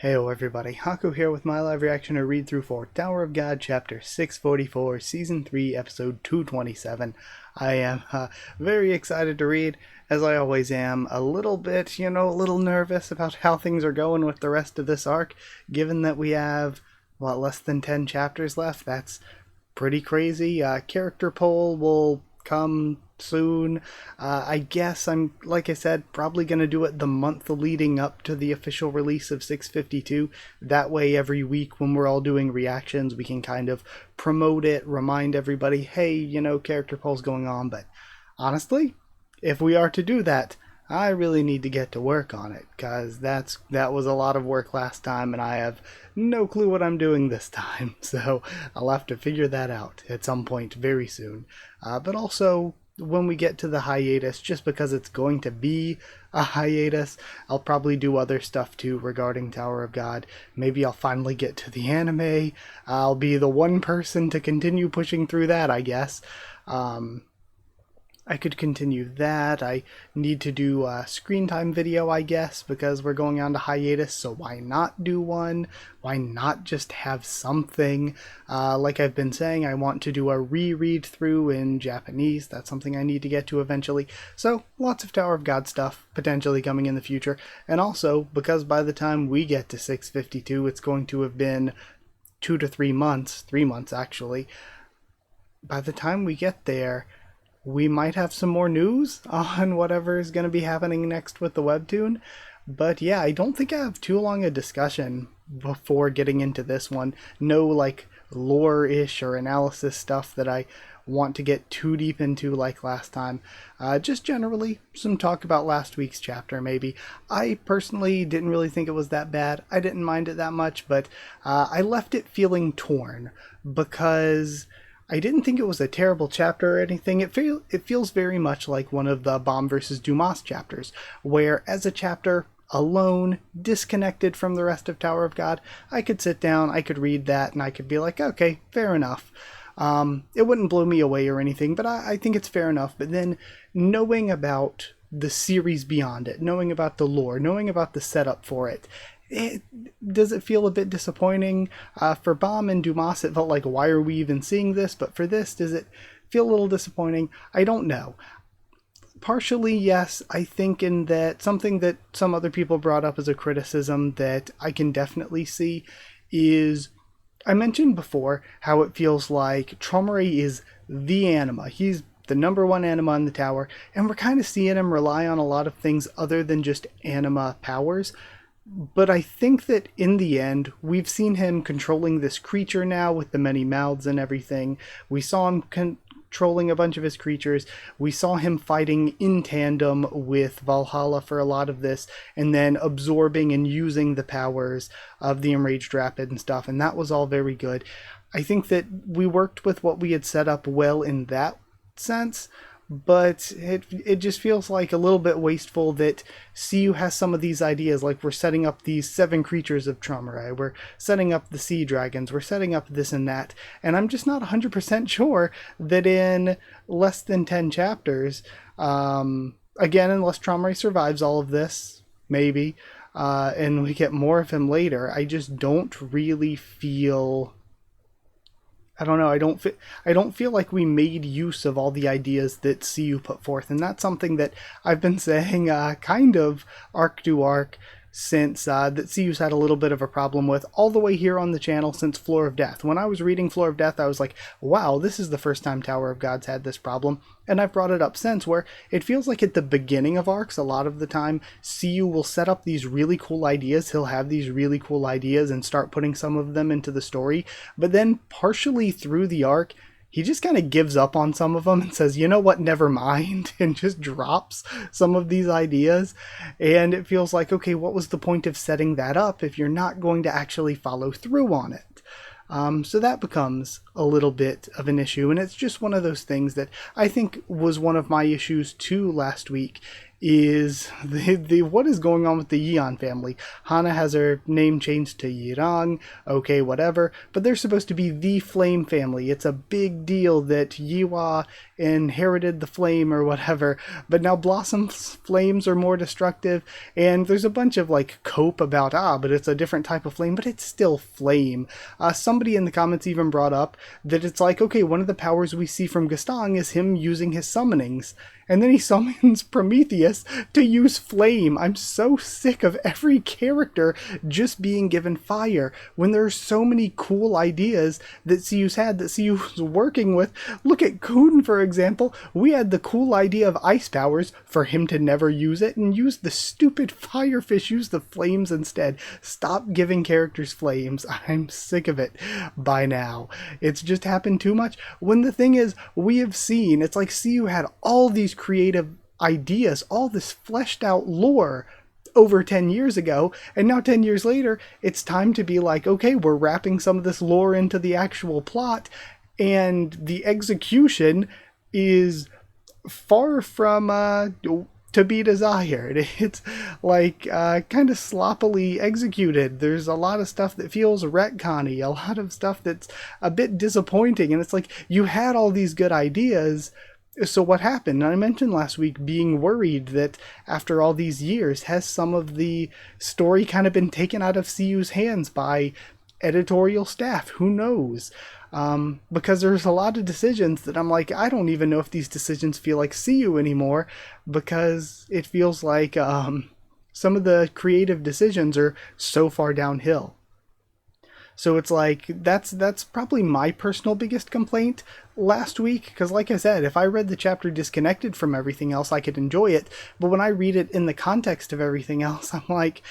Heyo everybody, Haku here with my live reaction or read through for Tower of God Chapter 644, Season 3, Episode 227. I am very excited to read, as I always am. A little bit, a little nervous about how things are going with the rest of this arc, given that we have, less than 10 chapters left. That's pretty crazy. Character poll will come soon. I guess like I said, probably going to do it the month leading up to the official release of 652. That way, every week when we're all doing reactions, we can kind of promote it, remind everybody, hey, character poll's going on. But honestly, if we are to do that, I really need to get to work on it, because that was a lot of work last time, and I have no clue what I'm doing this time, so I'll have to figure that out at some point very soon. But also, when we get to the hiatus, just because it's going to be a hiatus, I'll probably do other stuff too regarding Tower of God. Maybe I'll finally get to the anime. I'll be the one person to continue pushing through that, I guess. I could continue that. I need to do a screen time video, I guess, because we're going on to hiatus, so why not do one? Why not just have something? Like I've been saying, I want to do a reread through in Japanese. That's something I need to get to eventually. So, lots of Tower of God stuff potentially coming in the future. And also, because by the time we get to 652, it's going to have been 2 to 3 months, 3 months actually. By the time we get there, we might have some more news on whatever is going to be happening next with the webtoon. But yeah, I don't think I have too long a discussion before getting into this one. No lore-ish or analysis stuff that I want to get too deep into like last time. Just generally some talk about last week's chapter maybe. I personally didn't really think it was that bad. I didn't mind it that much, but I left it feeling torn because I didn't think it was a terrible chapter or anything. It feels very much like one of the Bomb vs. Dumas chapters, where as a chapter, alone, disconnected from the rest of Tower of God, I could sit down, I could read that, and I could be like, okay, fair enough. It wouldn't blow me away or anything, but I think it's fair enough. But then knowing about the series beyond it, knowing about the lore, knowing about the setup for it, does it feel a bit disappointing? For Bomb and Dumas, it felt like, why are we even seeing this? But for this, does it feel a little disappointing? I don't know. Partially, yes, I think in that something that some other people brought up as a criticism that I can definitely see is, I mentioned before how it feels like Tromare is the anima. He's the number one anima in the tower, and we're kind of seeing him rely on a lot of things other than just anima powers. But I think that in the end, we've seen him controlling this creature now with the many mouths and everything. We saw him controlling a bunch of his creatures. We saw him fighting in tandem with Valhalla for a lot of this, and then absorbing and using the powers of the Enraged Rapid and stuff, and that was all very good. I think that we worked with what we had set up well in that sense, but it just feels like a little bit wasteful that CU has some of these ideas, like we're setting up these 7 creatures of Tromare, we're setting up the sea dragons, we're setting up this and that, and I'm just not 100% sure that in less than 10 chapters, again, unless Tromare survives all of this, maybe, and we get more of him later, I just don't really feel... I don't know, I don't feel like we made use of all the ideas that CU put forth, and that's something that I've been saying kind of arc to arc since that CU's had a little bit of a problem with all the way here on the channel since Floor of Death. When I was reading Floor of Death, I was like, wow, this is the first time Tower of God's had this problem, and I've brought it up since, where it feels like at the beginning of arcs, a lot of the time, CU will set up these really cool ideas, he'll have these really cool ideas and start putting some of them into the story, but then partially through the arc, he just kind of gives up on some of them and says, you know what, never mind, and just drops some of these ideas. And it feels like, okay, what was the point of setting that up if you're not going to actually follow through on it? So that becomes a little bit of an issue, and it's just one of those things that I think was one of my issues too last week, is the what is going on with the Yeon family. Hana has her name changed to Yirang, okay, whatever, but they're supposed to be the Flame family. It's a big deal that Yiwa inherited the flame or whatever, but now Blossom's flames are more destructive, and there's a bunch of like cope about, but it's a different type of flame, but it's still flame. Somebody in the comments even brought up that it's like, okay, one of the powers we see from Gaston is him using his summonings. And then he summons Prometheus to use flame. I'm so sick of every character just being given fire when there are so many cool ideas that CU's had, that CU was working with. Look at Kun, for example. We had the cool idea of ice powers for him to never use it and use the stupid firefish, use the flames instead. Stop giving characters flames. I'm sick of it by now. It's just happened too much. When the thing is, we have seen, it's like CU had all these creative ideas, all this fleshed out lore over 10 years ago, and now 10 years later, it's time to be like, okay, we're wrapping some of this lore into the actual plot, and the execution is far from to be desired. It's like kind of sloppily executed. There's a lot of stuff that feels retconny, a lot of stuff that's a bit disappointing, and it's like you had all these good ideas. So what happened? I mentioned last week being worried that after all these years, has some of the story kind of been taken out of CU's hands by editorial staff? Who knows? Because there's a lot of decisions that I'm like, I don't even know if these decisions feel like CU anymore, because it feels like some of the creative decisions are so far downhill. So it's like, that's probably my personal biggest complaint last week, because like I said, if I read the chapter disconnected from everything else, I could enjoy it, but when I read it in the context of everything else, I'm like,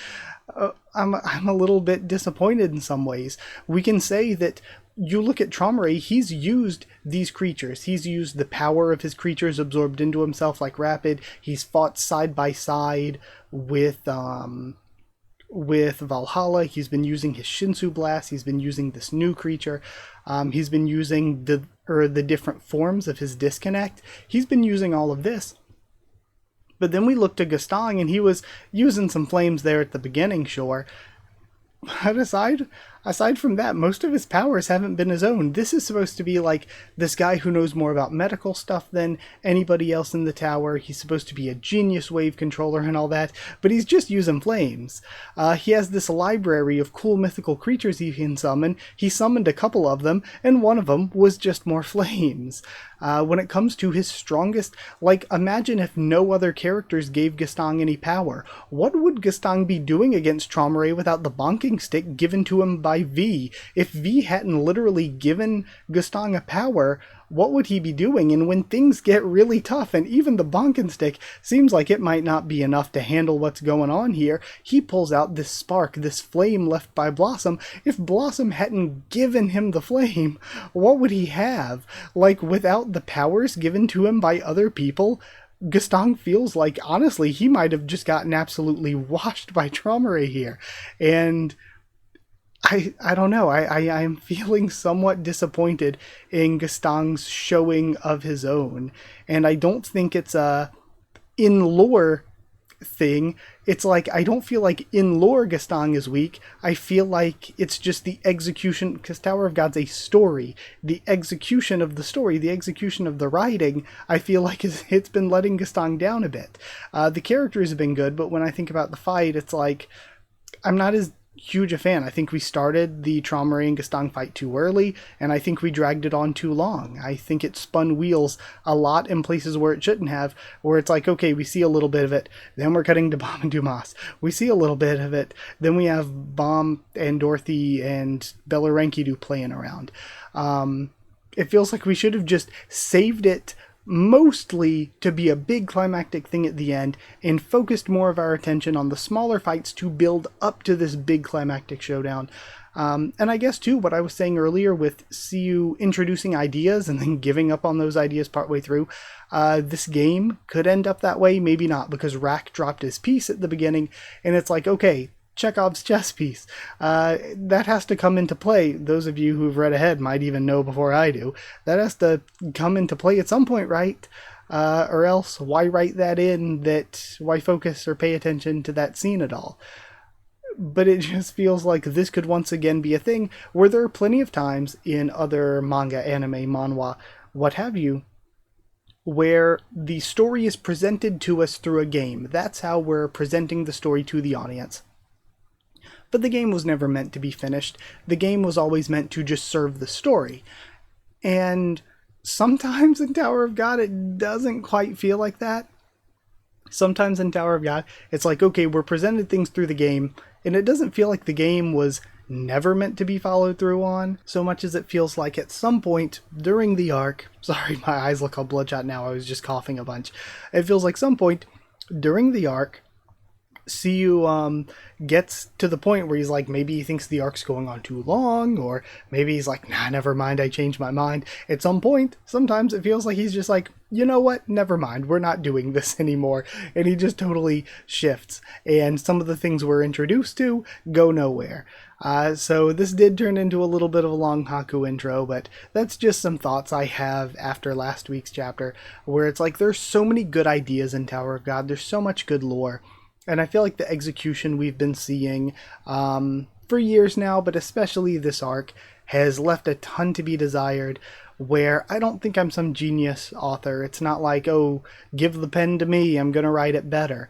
I'm a little bit disappointed in some ways. We can say that you look at Traumerei, he's used these creatures. He's used the power of his creatures absorbed into himself like Rapid. He's fought side by side with Valhalla. He's been using his Shinsu Blast. He's been using this new creature. He's been using the different forms of his disconnect. He's been using all of this. But then we looked to Gaston, and he was using some flames there at the beginning, sure. But aside from that, most of his powers haven't been his own. This is supposed to be like this guy who knows more about medical stuff than anybody else in the tower. He's supposed to be a genius wave controller and all that, but he's just using flames. He has this library of cool mythical creatures he can summon. He summoned a couple of them, and one of them was just more flames. When it comes to his strongest, like, imagine if no other characters gave Gaston any power. What would Gaston be doing against Traumerei without the bonking stick given to him by V? If V hadn't literally given Gaston a power, what would he be doing? And when things get really tough, and even the bonking stick seems like it might not be enough to handle what's going on here, he pulls out this spark, this flame left by Blossom. If Blossom hadn't given him the flame, what would he have? Like, without the powers given to him by other people, Gaston feels like, honestly, he might have just gotten absolutely washed by Traumerei here. And I don't know. I'm feeling somewhat disappointed in Gaston's showing of his own. And I don't think it's a in lore thing. It's like, I don't feel like in lore Gaston is weak. I feel like it's just the execution, because Tower of God's a story. The execution of the story, the execution of the writing, I feel like it's been letting Gaston down a bit. The characters have been good, but when I think about the fight, it's like, I'm not as huge a fan. I think we started the Traumerei and Gaston fight too early, and I think we dragged it on too long. I think it spun wheels a lot in places where it shouldn't have, where it's like, okay, we see a little bit of it, then we're cutting to Bomb and Dumas. We see a little bit of it, then we have Bomb and Dorothy and Belarankidu playing around. It feels like we should have just saved it mostly to be a big climactic thing at the end, and focused more of our attention on the smaller fights to build up to this big climactic showdown. And I guess too, what I was saying earlier with CU introducing ideas and then giving up on those ideas partway through, this game could end up that way, maybe not, because Rack dropped his piece at the beginning, and it's like, okay, Chekhov's chess piece. That has to come into play. Those of you who've read ahead might even know before I do. That has to come into play at some point, right? Or else, why write that in? Why focus or pay attention to that scene at all? But it just feels like this could once again be a thing where there are plenty of times in other manga, anime, manhwa, what have you, where the story is presented to us through a game. That's how we're presenting the story to the audience. But the game was never meant to be finished. The game was always meant to just serve the story. And sometimes in Tower of God, it doesn't quite feel like that. Sometimes in Tower of God, it's like, okay, we're presented things through the game, and it doesn't feel like the game was never meant to be followed through on, so much as it feels like at some point during the arc, sorry, my eyes look all bloodshot now, I was just coughing a bunch. It feels like some point during the arc, Siyu gets to the point where he's like, maybe he thinks the arc's going on too long, or maybe he's like, nah, never mind, I changed my mind. At some point, sometimes it feels like he's just like, you know what, never mind, we're not doing this anymore, and he just totally shifts, and some of the things we're introduced to go nowhere. So this did turn into a little bit of a long Haku intro, but that's just some thoughts I have after last week's chapter, where it's like there's so many good ideas in Tower of God, there's so much good lore, and I feel like the execution we've been seeing for years now, but especially this arc, has left a ton to be desired, where I don't think I'm some genius author. It's not like, oh, give the pen to me, I'm going to write it better.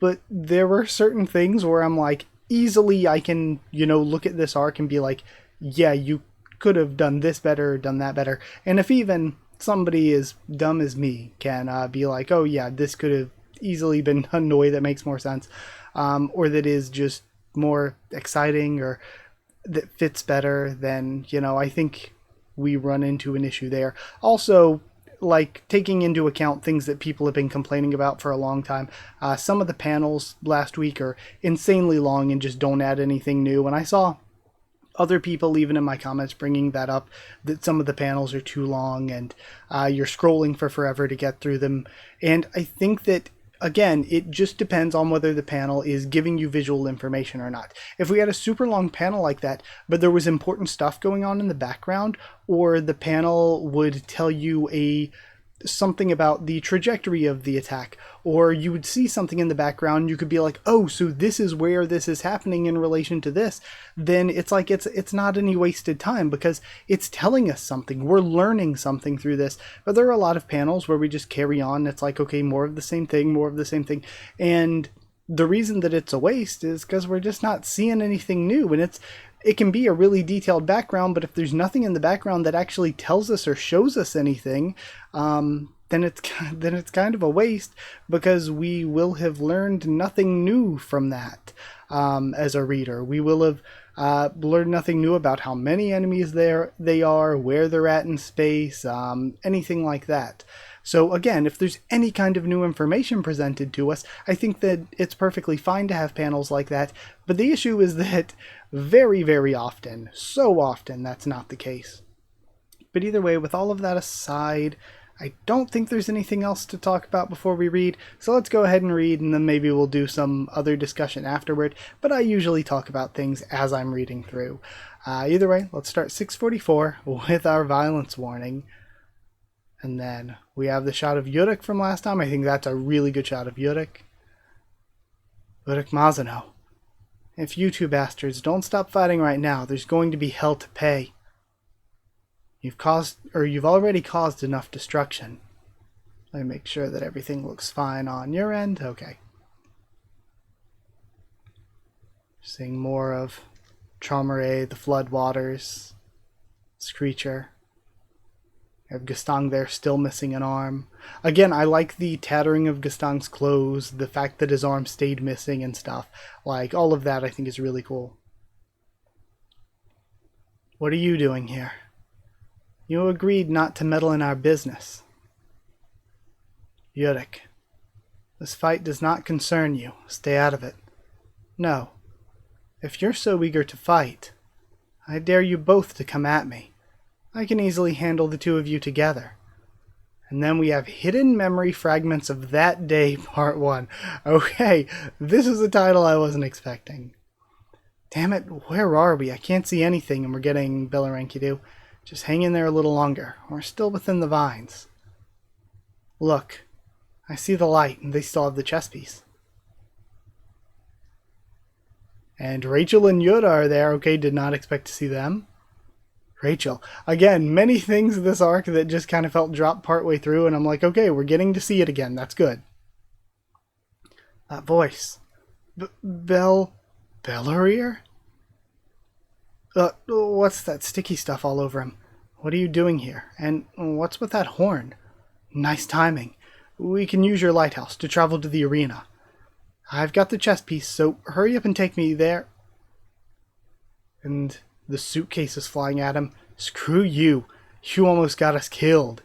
But there were certain things where I'm like, easily I can, look at this arc and be like, yeah, you could have done this better, done that better. And if even somebody as dumb as me can be like, oh yeah, this could have easily been done in a way that makes more sense, or that is just more exciting, or that fits better, then, I think we run into an issue there. Also, like, taking into account things that people have been complaining about for a long time, some of the panels last week are insanely long and just don't add anything new, and I saw other people, even in my comments, bringing that up, that some of the panels are too long and you're scrolling for forever to get through them. And I think that, again, it just depends on whether the panel is giving you visual information or not. If we had a super long panel like that, but there was important stuff going on in the background, or the panel would tell you something about the trajectory of the attack, or you would see something in the background, you could be like, oh, so this is where this is happening in relation to this, then it's like it's not any wasted time, because it's telling us something. We're learning something through this. But there are a lot of panels where we just carry on. It's like, okay, more of the same thing, more of the same thing. And the reason that it's a waste is because we're just not seeing anything new. And it can be a really detailed background, but if there's nothing in the background that actually tells us or shows us anything, then it's kind of a waste, because we will have learned nothing new from that as a reader. We will have learned nothing new about how many enemies they are, where they're at in space, anything like that. So again, if there's any kind of new information presented to us, I think that it's perfectly fine to have panels like that. But the issue is that very, very often, so often, that's not the case. But either way, with all of that aside, I don't think there's anything else to talk about before we read, so let's go ahead and read, and then maybe we'll do some other discussion afterward, but I usually talk about things as I'm reading through. Either way, let's start 644 with our violence warning. And then we have the shot of Yurik from last time. I think that's a really good shot of Yurik. Yurik Mazano. If you two bastards don't stop fighting right now, there's going to be hell to pay. You've already caused enough destruction. Let me make sure that everything looks fine on your end. Okay. Seeing more of Traumeré, the Floodwaters, Screecher. You have Gastang there, still missing an arm. Again, I like the tattering of Gastang's clothes, the fact that his arm stayed missing and stuff. Like, all of that I think is really cool. What are you doing here? You agreed not to meddle in our business. Yurik, this fight does not concern you. Stay out of it. No. If you're so eager to fight, I dare you both to come at me. I can easily handle the two of you together. And then we have Hidden Memory Fragments of That Day, Part 1. Okay, this is a title I wasn't expecting. Damn it, where are we? I can't see anything, and we're getting Belarankidu. Just hang in there a little longer. We're still within the vines. Look, I see the light, and they still have the chess piece. And Rachel and Yoda are there. Okay, did not expect to see them. Rachel. Again, many things this arc that just kind of felt dropped partway through, and I'm like, okay, we're getting to see it again. That's good. That voice. Belleria? What's that sticky stuff all over him? What are you doing here? And what's with that horn? Nice timing. We can use your lighthouse to travel to the arena. I've got the chess piece, so hurry up and take me there. And the suitcase is flying at him. Screw you. You almost got us killed.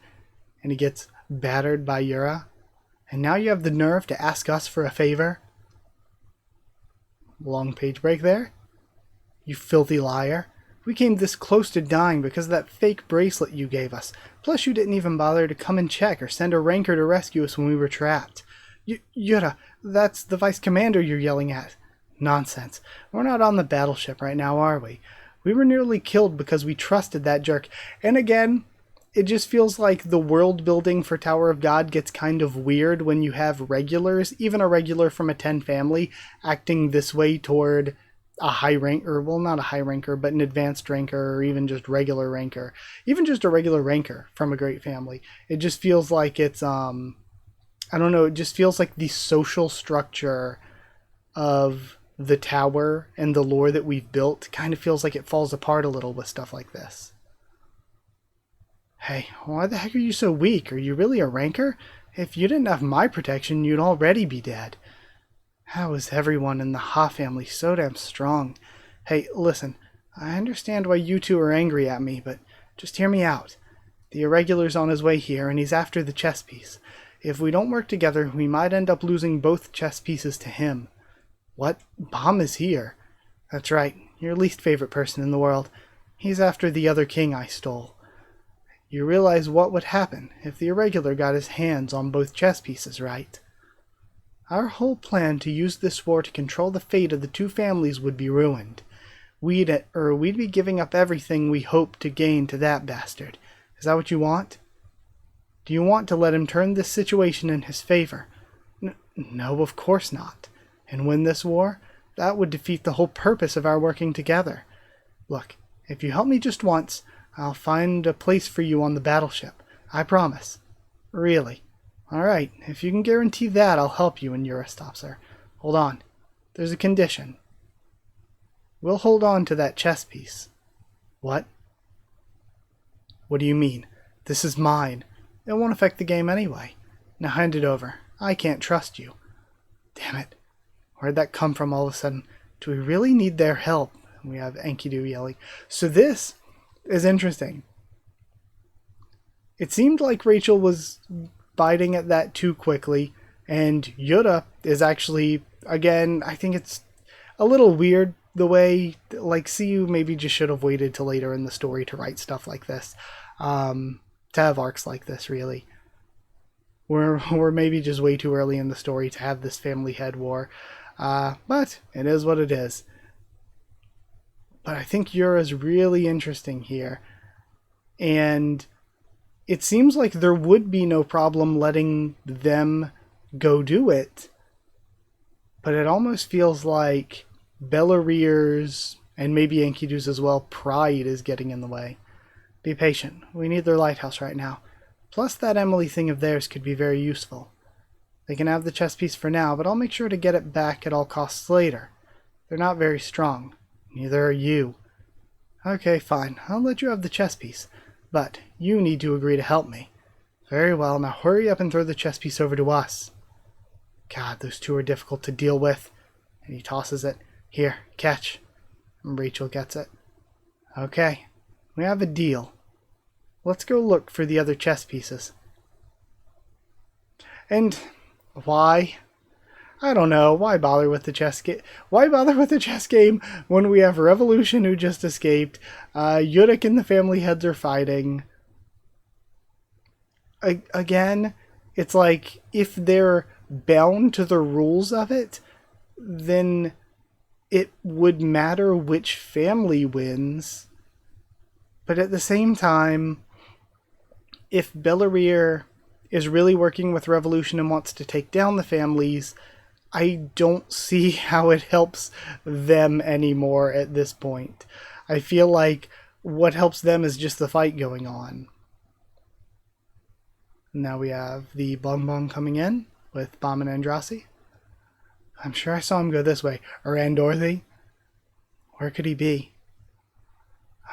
And he gets battered by Yura. And now you have the nerve to ask us for a favor? Long page break there. You filthy liar. We came this close to dying because of that fake bracelet you gave us. Plus you didn't even bother to come and check or send a ranker to rescue us when we were trapped. Yura, that's the vice commander you're yelling at. Nonsense. We're not on the battleship right now, are we? We were nearly killed because we trusted that jerk. And again, it just feels like the world building for Tower of God gets kind of weird when you have regulars, even a regular from a 10 family, acting this way toward a high rank, or well, not a high ranker, but an advanced ranker, or even just regular ranker. Even just a regular ranker from a great family. It just feels like it's, I don't know, it just feels like the social structure of the tower and the lore that we've built kind of feels like it falls apart a little with stuff like this. Hey, why the heck are you so weak? Are you really a ranker? If you didn't have my protection, you'd already be dead. How is everyone in the Ha family so damn strong? Hey, listen, I understand why you two are angry at me, but just hear me out. The Irregular's on his way here, and he's after the chess piece. If we don't work together, we might end up losing both chess pieces to him. What? Bomb is here? That's right, your least favorite person in the world. He's after the other king I stole. You realize what would happen if the Irregular got his hands on both chess pieces, right? Our whole plan to use this war to control the fate of the two families would be ruined. We'd be giving up everything we hope to gain to that bastard. Is that what you want? Do you want to let him turn this situation in his favor? No, of course not. And win this war? That would defeat the whole purpose of our working together. Look, if you help me just once, I'll find a place for you on the battleship. I promise. Really. Alright, if you can guarantee that, I'll help you when Yura stops her. Hold on. There's a condition. We'll hold on to that chess piece. What? What do you mean? This is mine. It won't affect the game anyway. Now hand it over. I can't trust you. Damn it. Where'd that come from all of a sudden? Do we really need their help? We have Enkidu yelling. So this is interesting. It seemed like Rachel was biting at that too quickly, and Yura is actually, again, I think it's a little weird the way, like, Siu maybe just should have waited till later in the story to write stuff like this, to have arcs like this, really. We're maybe just way too early in the story to have this family head war, but it is what it is. But I think Yura's really interesting here, and it seems like there would be no problem letting them go do it, but it almost feels like Bellarire's, and maybe Enkidu's as well, pride is getting in the way. Be patient. We need their lighthouse right now. Plus that Emily thing of theirs could be very useful. They can have the chess piece for now, but I'll make sure to get it back at all costs later. They're not very strong. Neither are you. Okay, fine. I'll let you have the chess piece. But you need to agree to help me. Very well, now hurry up and throw the chess piece over to us. God, those two are difficult to deal with. And he tosses it. Here, catch. And Rachel gets it. Okay, we have a deal. Let's go look for the other chess pieces. And why? I don't know. Why bother with the chess game? Why bother with the chess game when we have Revolution who just escaped? Yurik and the family heads are fighting. Again, it's like if they're bound to the rules of it, then it would matter which family wins. But at the same time, if Bellarire is really working with Revolution and wants to take down the families, I don't see how it helps them anymore at this point. I feel like what helps them is just the fight going on. Now we have the Bong Bong coming in with Bomb and Andrasi. I'm sure I saw him go this way. Or Dorothy. Where could he be?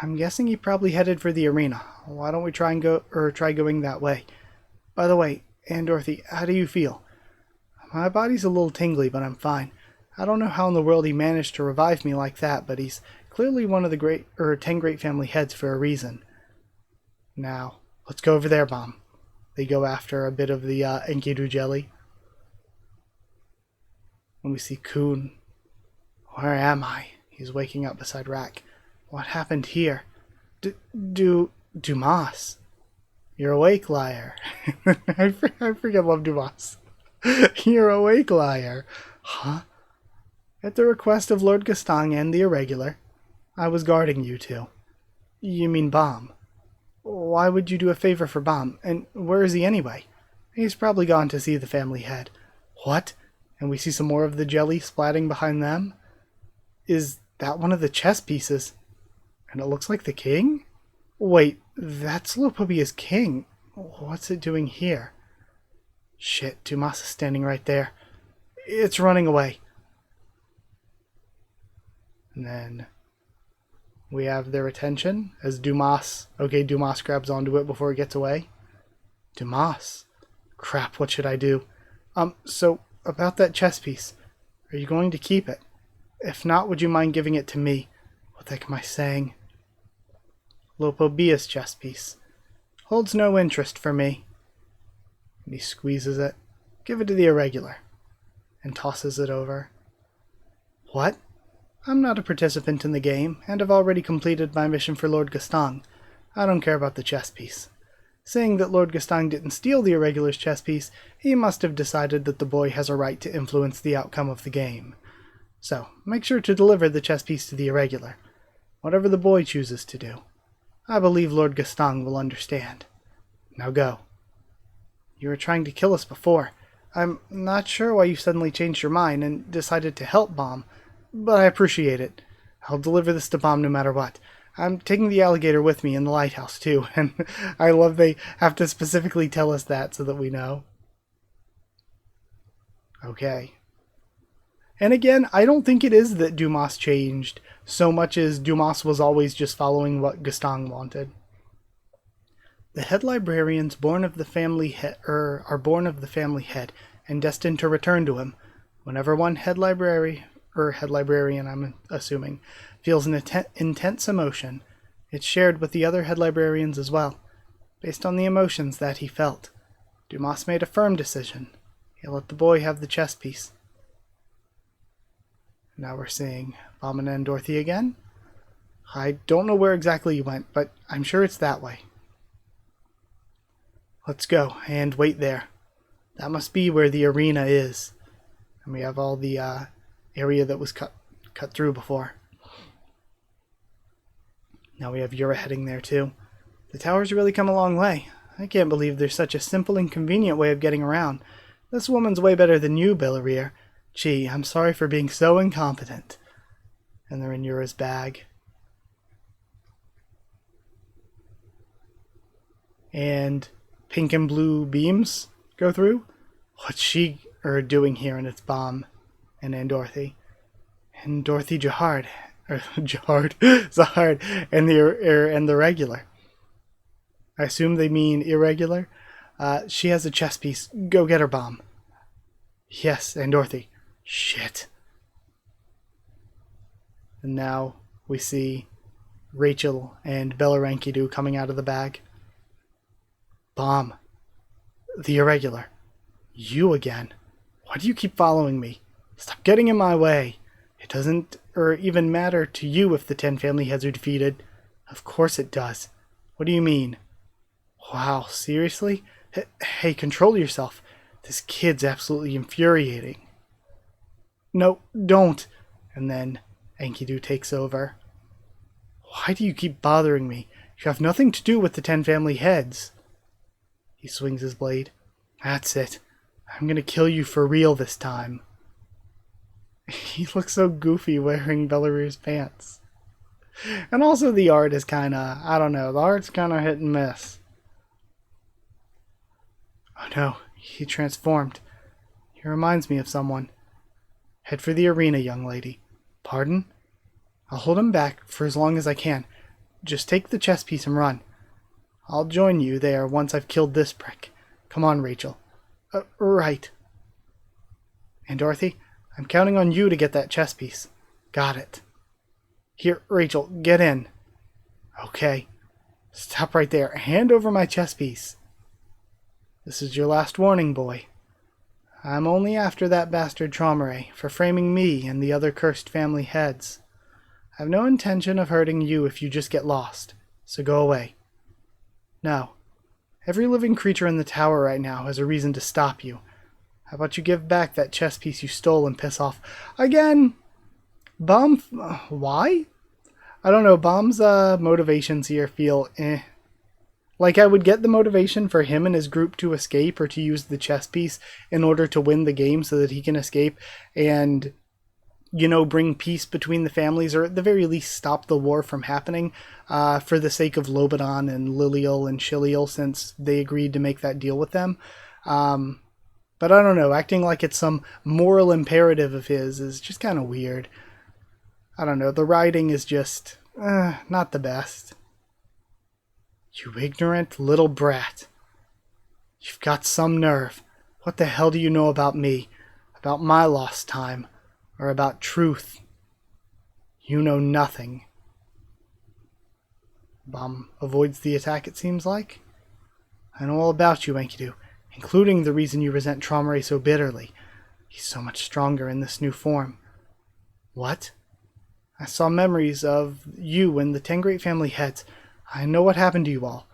I'm guessing he probably headed for the arena. Why don't we try going that way? By the way, Dorothy, how do you feel? My body's a little tingly, but I'm fine. I don't know how in the world he managed to revive me like that, but he's clearly one of the 10 great family heads for a reason. Now, let's go over there, Bomb. They go after a bit of the Enkidu jelly. And we see Kun. Where am I? He's waking up beside Rack. What happened here? Dumas. You're awake, liar. I freaking love Dumas. You're awake, liar. Huh? At the request of Lord Gastang and the Irregular, I was guarding you two. You mean Bomb? Why would you do a favor for Bomb? And where is he anyway? He's probably gone to see the family head. What? And we see some more of the jelly splatting behind them? Is that one of the chess pieces? And it looks like the king? Wait, that's Lopobia's king. What's it doing here? Shit, Dumas is standing right there. It's running away. And then we have their attention as Dumas grabs onto it before it gets away. Dumas. Crap, what should I do? So, about that chess piece. Are you going to keep it? If not, would you mind giving it to me? What the heck am I saying? Lopobia's chess piece. Holds no interest for me. And he squeezes it. Give it to the Irregular. And tosses it over. What? I'm not a participant in the game, and have already completed my mission for Lord Gastang. I don't care about the chess piece. Saying that Lord Gastang didn't steal the Irregular's chess piece, he must have decided that the boy has a right to influence the outcome of the game. So, make sure to deliver the chess piece to the Irregular. Whatever the boy chooses to do. I believe Lord Gastang will understand. Now go. You were trying to kill us before. I'm not sure why you suddenly changed your mind and decided to help Bomb, but I appreciate it. I'll deliver this to Bomb no matter what. I'm taking the alligator with me in the lighthouse too, and I love they have to specifically tell us that so that we know. Okay. And again, I don't think it is that Dumas changed so much as Dumas was always just following what Gastang wanted. The head librarians born of the family are born of the family head and destined to return to him. Whenever one head librarian, I'm assuming, feels an intense emotion, it's shared with the other head librarians as well, based on the emotions that he felt. Dumas made a firm decision. He'll let the boy have the chess piece. Now we're seeing Bomb and Dorothy again. I don't know where exactly you went, but I'm sure it's that way. Let's go, and wait there. That must be where the arena is. And we have all the area that was cut through before. Now we have Yura heading there too. The tower's really come a long way. I can't believe there's such a simple and convenient way of getting around. This woman's way better than you, Billareer. Gee, I'm sorry for being so incompetent. And they're in Yura's bag. And pink and blue beams go through. What's she doing here? And it's Bomb and Dorothy. And Dorothy Zahard, and the Regular. I assume they mean Irregular. She has a chess piece. Go get her, Bomb. Yes, and Dorothy. Shit. And now we see Rachel and Bella Rankidu coming out of the bag. Bomb. The Irregular. You again. Why do you keep following me? Stop getting in my way. It doesn't even matter to you if the 10 family heads are defeated. Of course it does. What do you mean? Wow, seriously? Hey, control yourself. This kid's absolutely infuriating. No, don't. And then Enkidu takes over. Why do you keep bothering me? You have nothing to do with the 10 family heads. He swings his blade. That's it. I'm gonna kill you for real this time. He looks so goofy wearing Bellareer's pants. And also the art is kind of, I don't know, the art's kind of hit and miss. Oh no, he transformed. He reminds me of someone. Head for the arena, young lady. Pardon? I'll hold him back for as long as I can. Just take the chess piece and run. I'll join you there once I've killed this prick. Come on, Rachel. Right. And Dorothy, I'm counting on you to get that chess piece. Got it. Here, Rachel, get in. Okay. Stop right there. Hand over my chess piece. This is your last warning, boy. I'm only after that bastard Traumeré for framing me and the other cursed family heads. I have no intention of hurting you if you just get lost, so go away. No. Every living creature in the tower right now has a reason to stop you. How about you give back that chess piece you stole and piss off? Again! Bomb... why? I don't know, Bomb's motivations here feel eh. Like, I would get the motivation for him and his group to escape or to use the chess piece in order to win the game so that he can escape and, you know, bring peace between the families, or at the very least stop the war from happening for the sake of Lobadan and Lilial and Shilial, since they agreed to make that deal with them. But I don't know, acting like it's some moral imperative of his is just kind of weird. I don't know, the writing is just not the best. You ignorant little brat. You've got some nerve. What the hell do you know about me? About my lost time? Or about truth? You know nothing. Bomb avoids the attack, it seems like. I know all about you, Enkidu, including the reason you resent Traumeré so bitterly. He's so much stronger in this new form. What? I saw memories of you and the 10 great family heads. I know what happened to you all.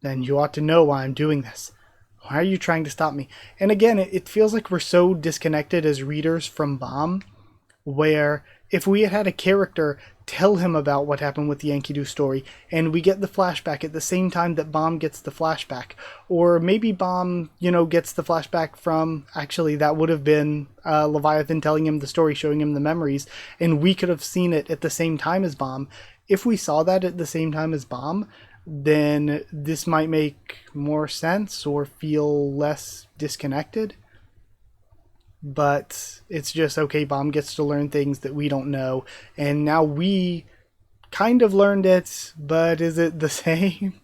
Then you ought to know why I'm doing this. Why are you trying to stop me? And again, it feels like we're so disconnected as readers from Bomb, where if we had had a character tell him about what happened with the Enkidu story, and we get the flashback at the same time that Bomb gets the flashback, or maybe Bomb, you know, gets the flashback from, actually that would have been Leviathan telling him the story, showing him the memories, and we could have seen it at the same time as Bomb. If we saw that at the same time as Bomb, then this might make more sense or feel less disconnected. But it's just, okay, Bomb gets to learn things that we don't know, and now we kind of learned it, but is it the same?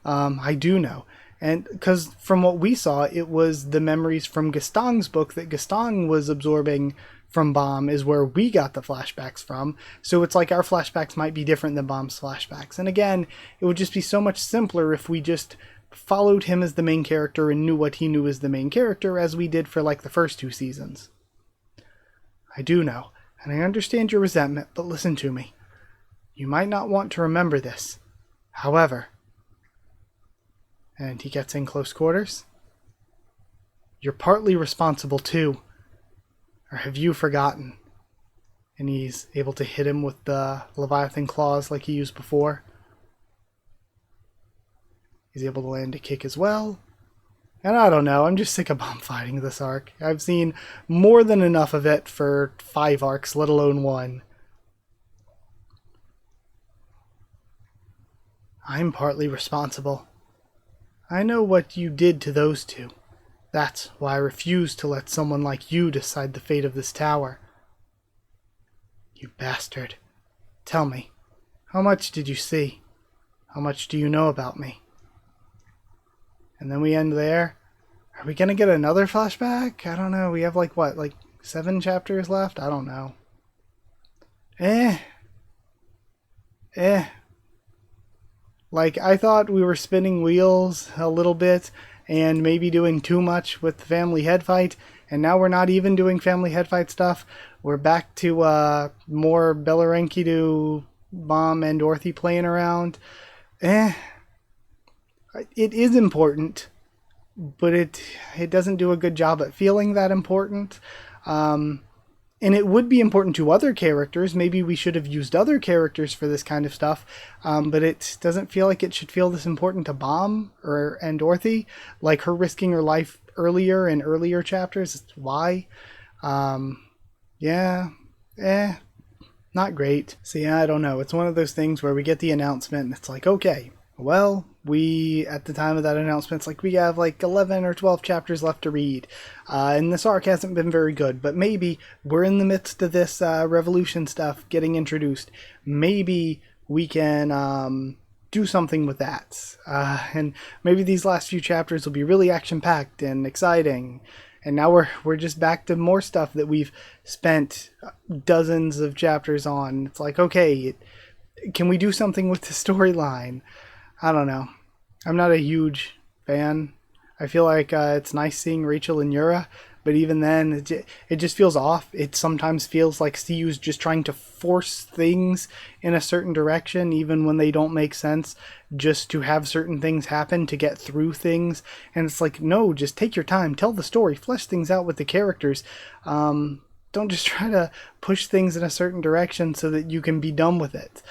I do know. And because from what we saw, it was the memories from Gaston's book that Gaston was absorbing from Bomb is where we got the flashbacks from. So it's like our flashbacks might be different than Bomb's flashbacks. And again, it would just be so much simpler if we just followed him as the main character and knew what he knew as the main character, as we did for like the first 2 seasons. I do know, and I understand your resentment, but listen to me. You might not want to remember this. However, and he gets in close quarters, you're partly responsible too. Or have you forgotten? And he's able to hit him with the Leviathan claws like he used before. He's able to land a kick as well. And I don't know, I'm just sick of Bomb fighting this arc. I've seen more than enough of it for 5 arcs, let alone 1. I'm partly responsible. I know what you did to those 2. That's why I refuse to let someone like you decide the fate of this tower. You bastard. Tell me, how much did you see? How much do you know about me? And then we end there. Are we gonna get another flashback? I don't know. We have like, what, like 7 chapters left? I don't know. Like, I thought we were spinning wheels a little bit and maybe doing too much with the family head fight, and now we're not even doing family head fight stuff. We're back to more Enkidu, Bomb, and Dorothy playing around. It is important, but it doesn't do a good job at feeling that important. And it would be important to other characters. Maybe we should have used other characters for this kind of stuff, but it doesn't feel like it should feel this important to Bomb and Dorothy, like her risking her life earlier in earlier chapters. Why? Yeah. not great. So yeah, I don't know. It's one of those things where we get the announcement and it's like, okay, well, we, at the time of that announcement, it's like we have like 11 or 12 chapters left to read. And this arc hasn't been very good, but maybe we're in the midst of this revolution stuff getting introduced. Maybe we can do something with that. And maybe these last few chapters will be really action-packed and exciting. And now we're just back to more stuff that we've spent dozens of chapters on. It's like, okay, can we do something with the storyline? I don't know. I'm not a huge fan. I feel like it's nice seeing Rachel and Yura, but even then, it just feels off. It sometimes feels like CU's just trying to force things in a certain direction, even when they don't make sense, just to have certain things happen, to get through things. And it's like, no, just take your time, tell the story, flesh things out with the characters. Don't just try to push things in a certain direction so that you can be done with it,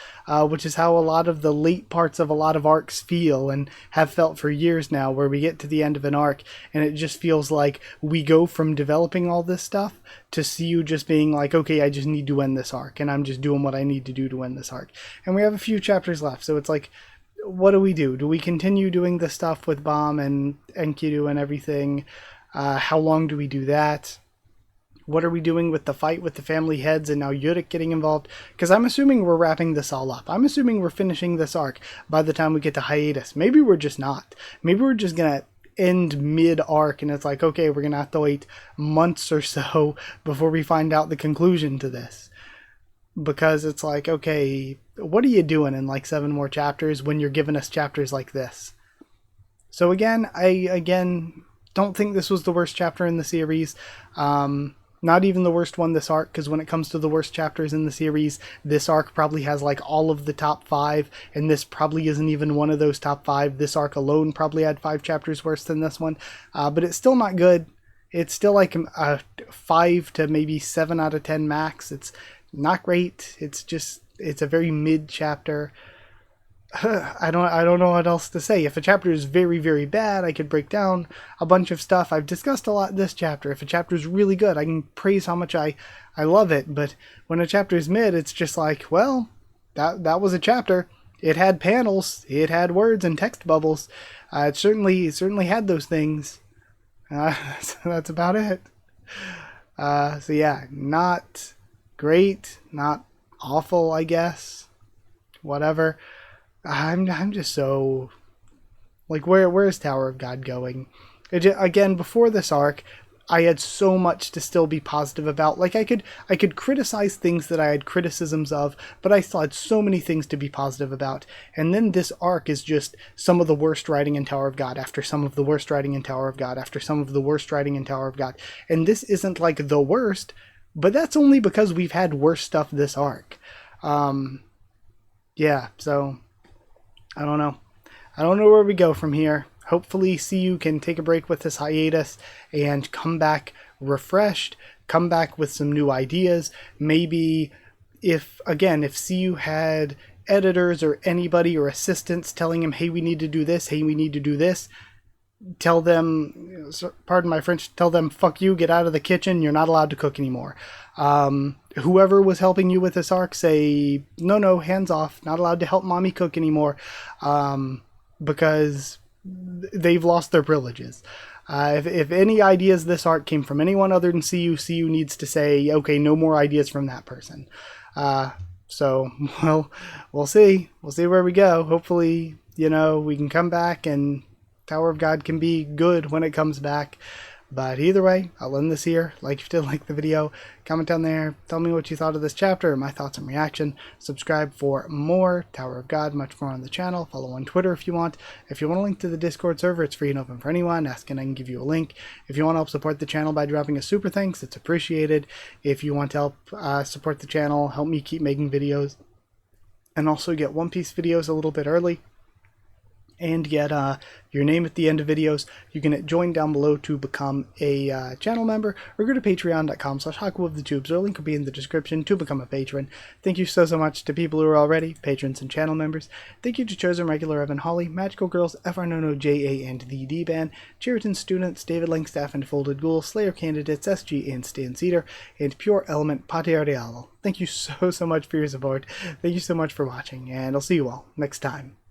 which is how a lot of the late parts of a lot of arcs feel and have felt for years now, where we get to the end of an arc and it just feels like we go from developing all this stuff to see you just being like, okay, I just need to end this arc and I'm just doing what I need to do to end this arc. And we have a few chapters left, so it's like, what do we do? Do we continue doing this stuff with Bomb and Enkidu and everything? How long do we do that? What are we doing with the fight with the family heads and now Yurik getting involved? Because I'm assuming we're wrapping this all up. I'm assuming we're finishing this arc by the time we get to hiatus. Maybe we're just not. Maybe we're just going to end mid-arc and it's like, okay, we're going to have to wait months or so before we find out the conclusion to this. Because it's like, okay, what are you doing in like 7 more chapters when you're giving us chapters like this? So I don't think this was the worst chapter in the series. Not even the worst one this arc, because when it comes to the worst chapters in the series, this arc probably has like all of the top 5, and this probably isn't even one of those top 5. This arc alone probably had 5 chapters worse than this one, but it's still not good. It's still like a 5 to maybe 7 out of 10 max. It's not great. It's a very mid chapter. I don't know what else to say. If a chapter is very, very bad, I could break down a bunch of stuff. I've discussed a lot this chapter. If a chapter is really good, I can praise how much I love it. But when a chapter is mid, it's just like, well, that was a chapter. It had panels, it had words and text bubbles. It certainly had those things. So that's about it. So yeah, not great, not awful, I guess. Whatever. I'm just so like, where's Tower of God going? Again, before this arc, I had so much to still be positive about. Like I could criticize things that I had criticisms of, but I still had so many things to be positive about. And then this arc is just some of the worst writing in Tower of God after some of the worst writing in Tower of God after some of the worst writing in Tower of God. And this isn't like the worst, but that's only because we've had worse stuff this arc. Yeah, so I don't know. I don't know where we go from here. Hopefully CU can take a break with this hiatus and come back refreshed, come back with some new ideas. Maybe if CU had editors or anybody or assistants telling him, hey, we need to do this, hey, we need to do this, tell them, pardon my French, tell them, fuck you, get out of the kitchen, you're not allowed to cook anymore. Whoever was helping you with this arc, say, no, hands off, not allowed to help mommy cook anymore, because they've lost their privileges. If any ideas this arc came from anyone other than CU needs to say, okay, no more ideas from that person. So, well, we'll see. We'll see where we go. Hopefully, we can come back and Tower of God can be good when it comes back. But either way, I'll end this here. Like if you did like the video, comment down there, tell me what you thought of this chapter, my thoughts and reaction. Subscribe for more Tower of God, much more on the channel. Follow on Twitter if you want. If you want a link to the Discord server, it's free and open for anyone. Ask and I can give you a link. If you want to help support the channel by dropping a super thanks, it's appreciated. If you want to help support the channel, help me keep making videos, and also get One Piece videos a little bit early, and get your name at the end of videos. You can join down below to become a channel member, or go to patreon.com/HakuofTheTubes, or a link will be in the description to become a patron. Thank you so much to people who are already patrons and channel members. Thank you to Chosen Regular Evan Holly, Magical Girls, FRNono, JA, and the D-Ban, Cheriton Students, David Langstaff and Folded Ghoul, Slayer Candidates, SG and Stan Cedar, and Pure Element Patearialo. Thank you so much for your support. Thank you so much for watching, and I'll see you all next time.